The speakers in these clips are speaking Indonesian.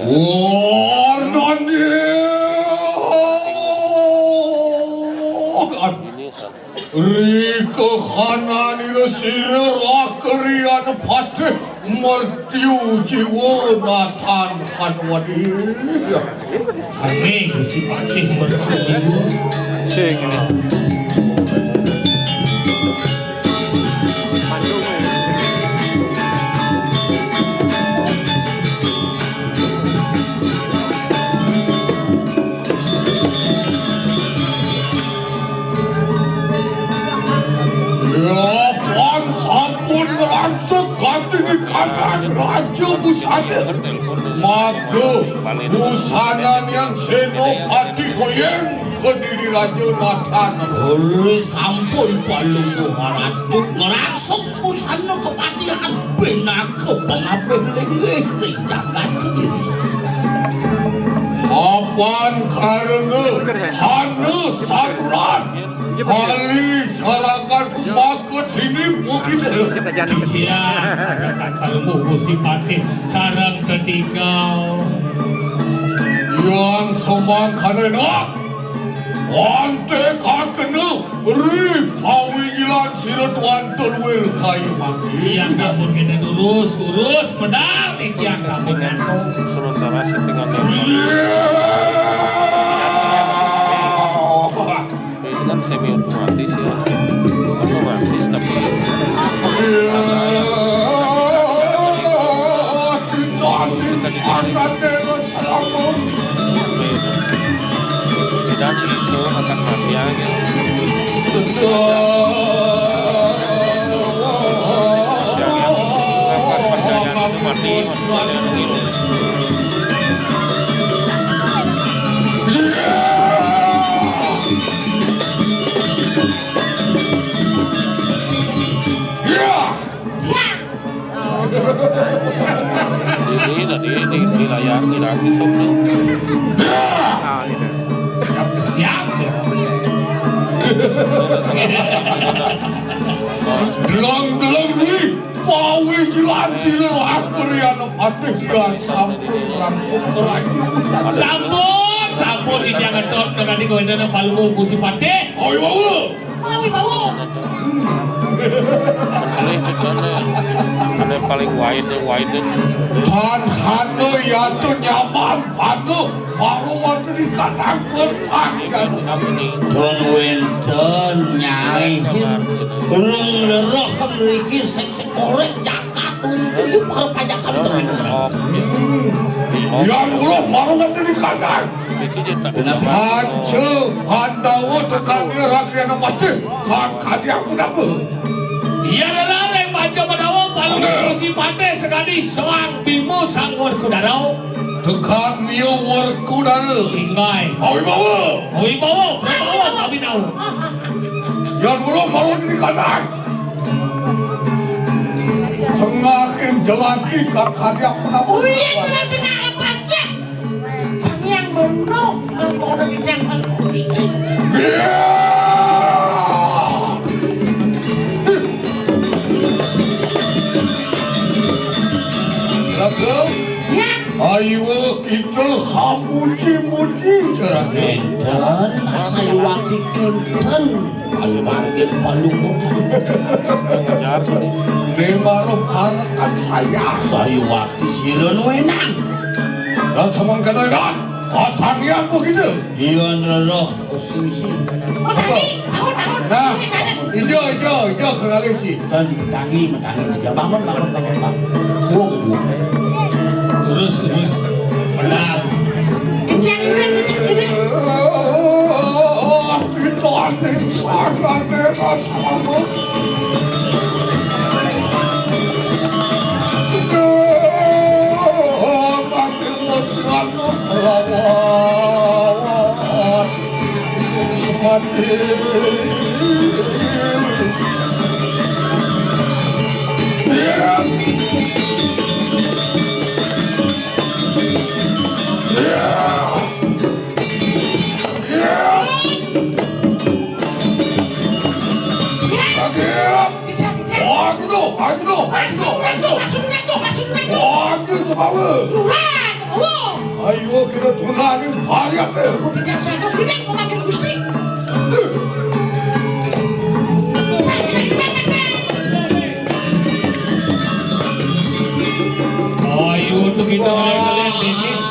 Oh, nani. Rika khanani rasira rakriyan pate martiu jiwa natan khanwadi. Amin, si Patih martiu. Cek ini. Kanan raja busana maka busana yang senopati goyang kediri raja Nathan sampun palungguh ratu ngerangsok busana kepatihan benak pengabeh lenggih ring jagat kediri apan karenge hana saduran kali carakan kumaket ini begitu Dia akan palungguh si Patih sarang ketiga yang semang kanena ante kakena ripawi jilan siratuan telwil kayu manggi yang sampun kita urus pedang yang sampun ngantuk Sementara settingannya itu kan semi otomatis ya. Otomatis tapi tidak isu akan mafia gitu. Percayaan itu mati gitu. Ini tadi di layar tidak bisa tuh. siap ya. Gelang-gelang ini pawi jilan siler akrian patih dan sampun langsung keraju Sampun ini yang ngetot dengan di goyang palungguh si Patih. Ayo bawa Ada paling wide Han hano yaitu nyaman panu baru waktu di kanan berpangkat Don Winton nyai Reng lerah meriki sek korek jakat itu para pajak sampai yang ulah baru waktu di kanan Hancu handawo tekani rakyat patih kakak dia aku Iya adalah yang baca padawa palungguh si Patih sekali soang bimo sang warkudarau tekan niu warkudara Ingai awi bawa kami tahu yang ulah baru waktu di kanan tengakin jelati kakak dia aku Uyan na tengah apa sih? Sang yang benuh orang yang gusti. Ya. Ayo kita hamuji-muji cara Winton saya waktu kinten almarhum palungguh Nemaruh harakan saya waktu siron wenang dan semangkana dan Tanian begitu. Iyon roh sing Nah, hijau kenali Ci. dan tangi aja bangun. Buang. Terus benar Kita aneh sangat bebas sama. Masuk. Ayo kita tunani variat. Tidak saya tidak memakai gusti. Ayo untuk kita kalian bisnis.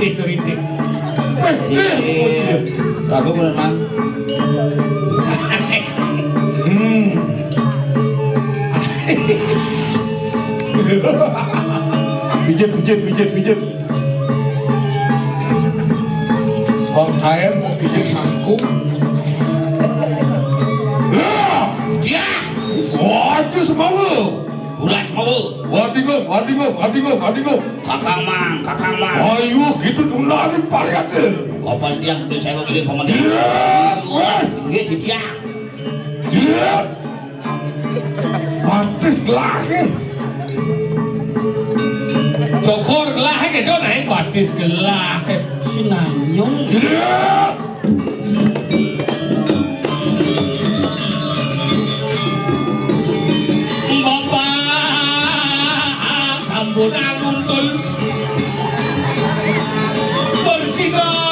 Suritik. Lagu bener man. Pijet. Bang Tayan mau pijet mangkuk. Dia. Wah, itu semua. Bulat mau. Wadingo. Kakang mang. Ayo gitu tunani variat. Kapan dia udah saya kok pilih pemenang. Tinggi di dia. Lihat. Mantis lahir. Cokor lah ke do naik batis gelah. Sinanyong. Lihat. Bapak sampun aguntul bersinar.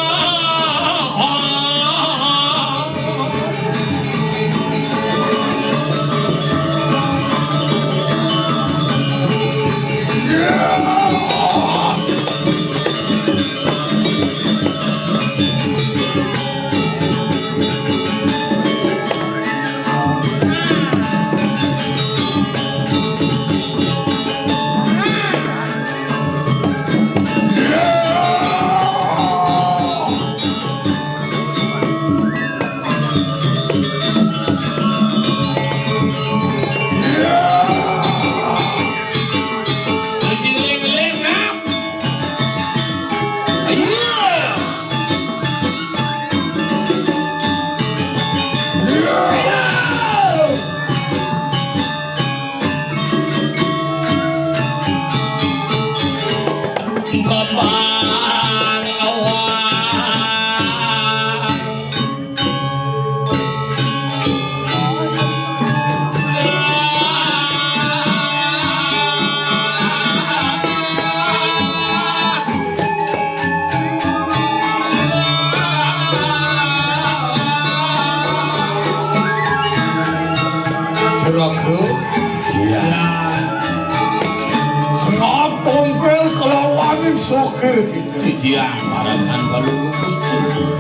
Sokir kita. Didiang parakan kalau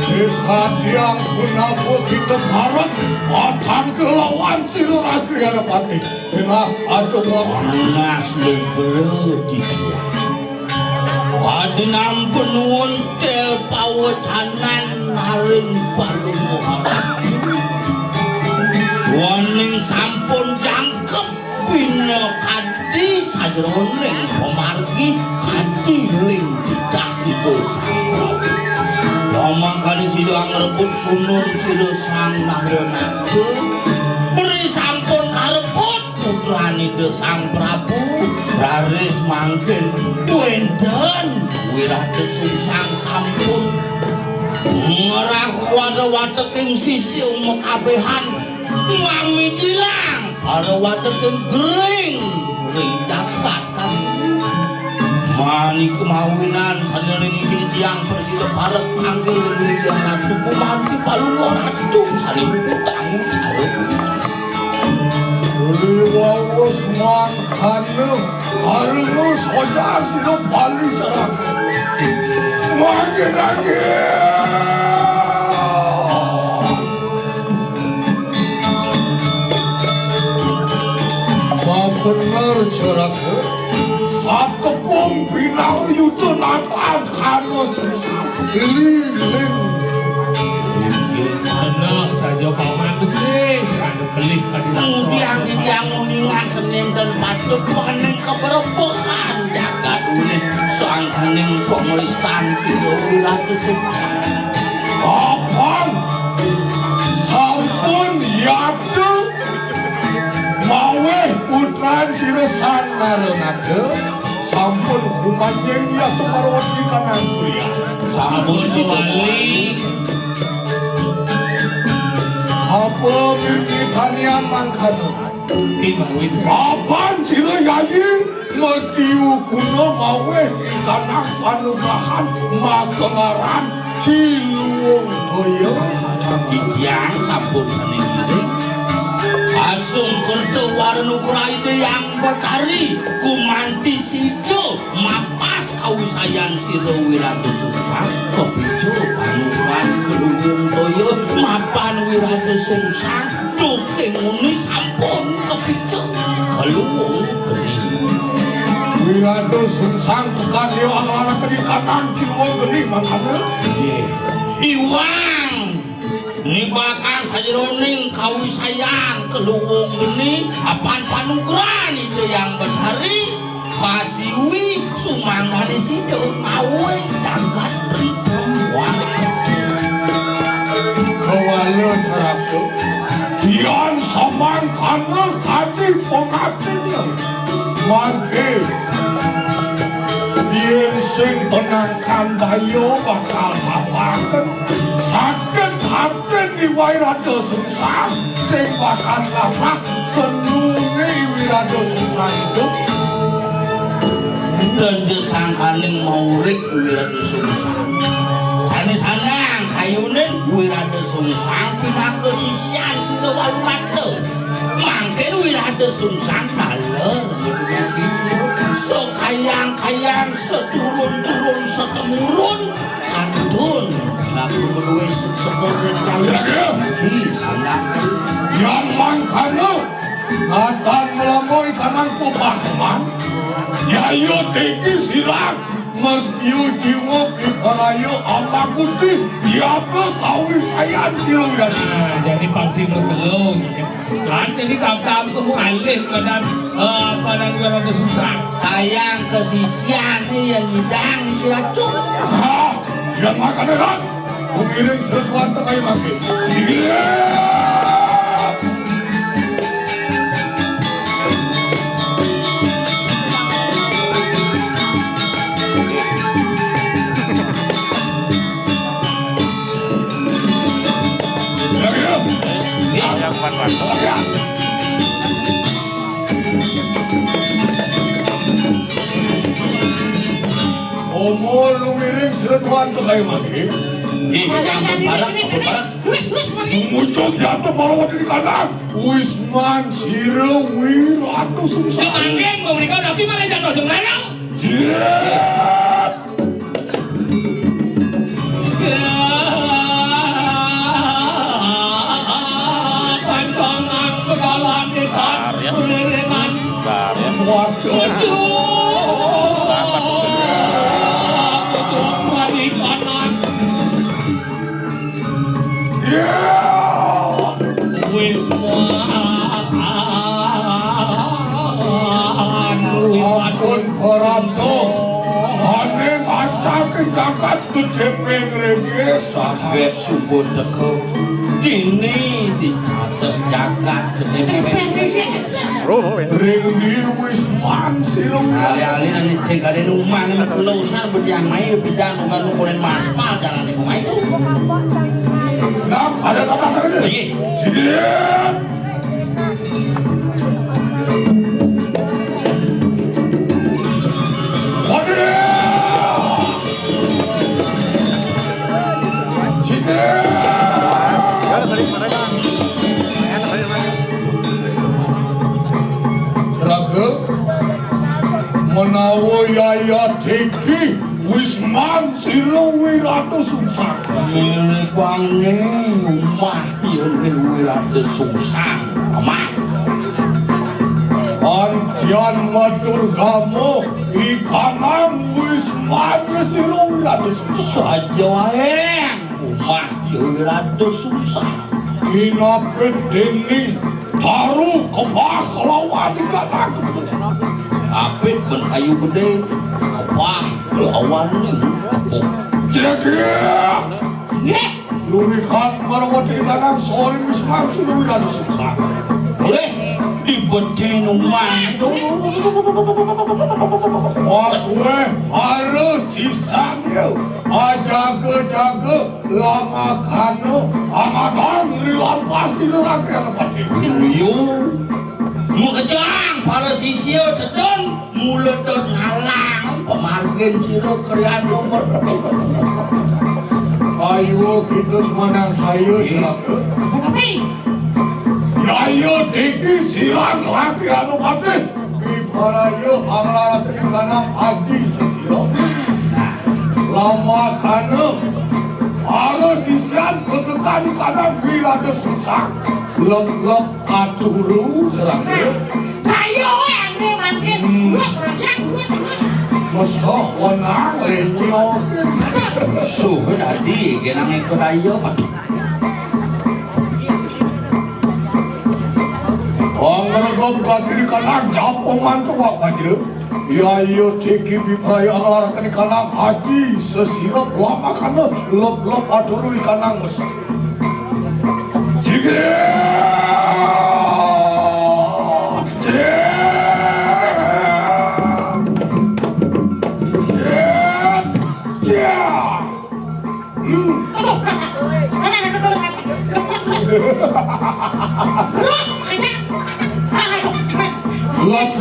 Jika diang kenapa kita harap Atan kelawan Siruragri Adapati. Ina aduh Panas lumber didiang. Kadinam penuhun tel pawacanan narin palumuharap. Waning sampun jangkep pino kadi sajroning pemargi kadiling ditah dosa. Lama kali sido angrebut sunun sido sang nahrenate. Beri sampun karebut putrani de sang Prabu raris mangkin wenden wirate sungsang sampun ngerah wada-wadeking sisi mekabehan ngami jilang para wadeking gering ring jagat kan mani kemawinan saling ini tiang persida paret panggil dengan ratu kumanti palungo ratu saling utang saling Wawas mangkana harga soja siro bali jarak lagi benar jarak satu pom pinang yuto nataan harus liling Anak saja paman besi sekarang beli kemudian didiang uningan kening dan patut kening keberbehan jaga dunia soang kening pemeriksaan silo wiratu sukses apaan nareungakeun sampun humanyeng ya tumarawat di kanan kuliah. Sampun si Wali. Apa mimpi tanian mangkana? Pinawit. Apaan sila yayi? Mertiu kuno mawe di kanan panugrahan makengaran di luwung toyo. Kikian sampun saning giring. Asung kerto warnu kuraide yang betari kumanti sido mapas kawisayan siro wirado sungsang kepijo panugrahan keluwung toyo mapan wirado sungsang duke nguni sampun kepijo keluwung geni. Wirado sungsang tekan dia anak-anak kedikatan di luwung geni makana. Iwang nibakan sajeroning kawisayan keluwung geni apan panugrahan itu yang benari kasiwi sumandani sido mawe jagat perempuan Kewala caraku Dian samangkana kadi pengatnya Mangke Dien sing penangkan bayo bakal hapakan sakit hati di wirado sungsang sing bakal laprak senuni wirado sungsang itu dan disangkaning maurik wirado sungsang sana-sana kayunin wirado sungsang pinake sisian sira walumate mangken wirado sungsang naler ngene sisi sekayang-kayang seturun-turun setemurun kantun laku menuwe sekornya kaya hi sandakan yang mangkana atan melampaui kanang kupahman yayo teki sirang mertiu jiwa bibarayo amakuti yapa kawisayan sirudan Jadi paksi bergelung. Kan jadi tam-tam itu mengalir ke dan pada wirado sungsang. kayang kesisian nih yang hidang diracun ah yang mangkana kan mengirim sesuatu kayak makin iya Yang pan-pan. Omo lu miring sesuatu kayak makin yang berbarak muncul jatuh malah di kanan Wisman Siro Wirado Sungsang Semangkin memberikan tapi malah jatuh sembarang. siap Pantangan pegalan dekat ulerengan. Bar ya. waduh Selamat Tutup hari kanan. ya ampun Paramso hane ngacakin kakak ke DP ngerege sakit subuh teko ini dicates jagat gede ring di Wisman Siro kali-kali nanti cek ada rumah nih kelausan berdiang main bidang bukan nukunin maspal jangan di rumah itu nah ada kata saja iya siap menawa yaya teki Wisman Siro Wirado Sungsang ini bangne rumah ini wirado sungsang aman Antian matur gamo ikanan Wisman Siro Wirado Sungsang saja wae rumah wirado sungsang dinapit dening taruh kepah kelawan di kanan kepulah apit ben kayu gede kepah lawan nih kepuk jadi lumikan marawat di kanan sore Wisman Siro Wirado Sungsang boleh di bete numang itu Gue harus sisanya jaga lama karena amatang dilampasi lagi anak pati. yo mukejang para sisio cedon mulut dot ngalang pemargin siro krian nomor Ayo kita semanang saya silakan. Tapi, Ayo tinggi silang lagi anak pati. Biparayo amalan karena haji sesilo. Lama karena para sisian ketukar di kanan wirada susah. Lep aturu serangnya. kayo yang ini makin terus. Masa wenang lenyo. suhu tadi genang ikut ayo pak Anggergop gatri kanang japong mantu wak bajre. Ya iyo teki bipraya anglaran kanang haji sesirap lama kana lep aturu ikanang mesra. Jigre!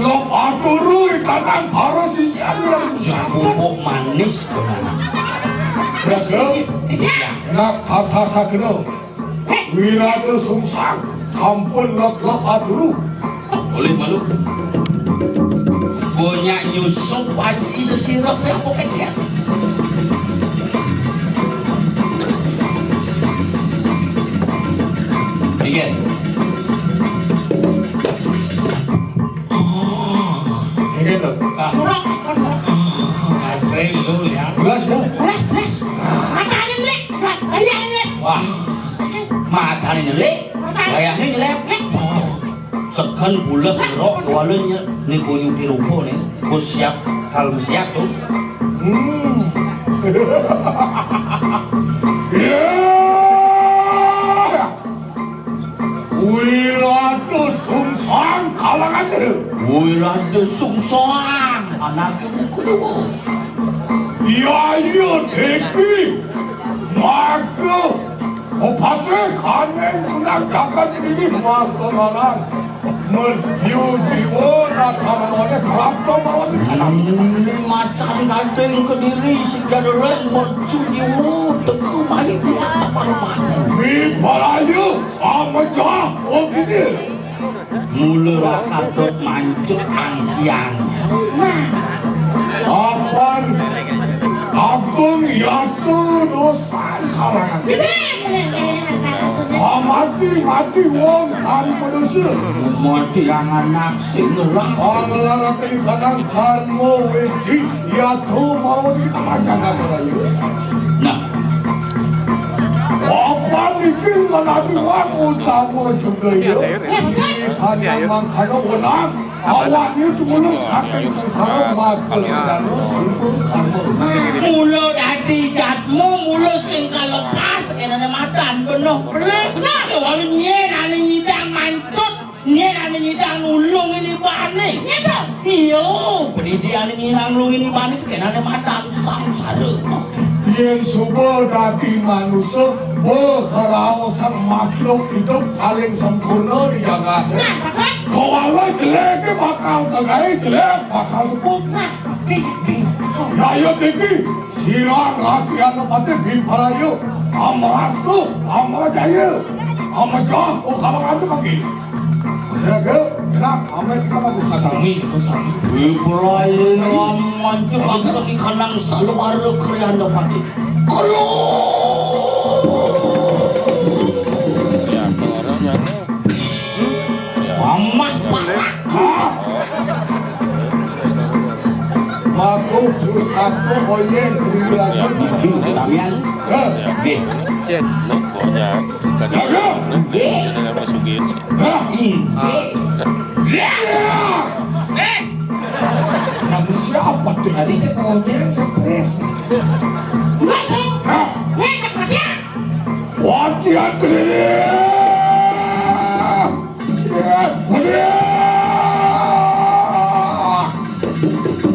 Lop aturu ikanang para sisian yang susah. bubuk manis kenana Gagel, nak tata sakeno, wirada sungsang, sampun lop aturu. boleh malu banyak nyusup haji sesirap ya pokoknya Igen Ini loh, Andre lu ya. belas ya. Belas. Matanya melek. Bayangin melek. wah mata ini nyelek bayangnya nyelek sekan bulas rok jualannya nih gue nyuti ruko nih gue siap kalau siap tuh Wirada sungsang kalangan itu. wirada sungsang anaknya buku dua Ya iya teki, maka opatnya kangen kunang jagat ini masalah. Merju jiwa nasaran oleh berapa malam ini. macan gading ke diri sehingga dolen mercu diwu teku mahi dicatapan mana Biparayu amajah oh gini. mula kadot mancut angkiannya Apaan? Abang yaitu dosa kalangan. Mati wong kan pedosa. mati yang anak singelah Anglaran kini kadang kan mau weji yaitu mau di amajangan rayu. nah Apa mikir menadi wang utama juga ya? Tanya mangkana wenang awaknya itu belum sakai sengsara makal sedana simpul karma. mula dadi jatmu mula sing kalepas kenane madan bener walau nyen ane nyidang mancut nyen ane nyidang nulung ini bane iya pendidik ane nyidang nulung ini bane itu kenane madan samsara Yang subur dadi manusia berharau sang makhluk hidup paling sempurna di jagat. Kalau jelek bakal kagak jelek bakal tepuk. Ya tinggi silang lagi anak mati biparayu amaras tu amajaya amajah oh kalau ada lagi. Gel, kenapa? Amat kita bagus Sami. Ibrahim yang mancuk angkat ikanang saluar krian pati kru Ya, orang yang amat parak Aku satu oyeng kediri lagi. Damian G Jen, pokoknya kadang sedang masukin sih. Sama siapa tuh hari? Bisa kemudian stres. Masuk. Cek mati. Wajah kediri. Kediri. Thank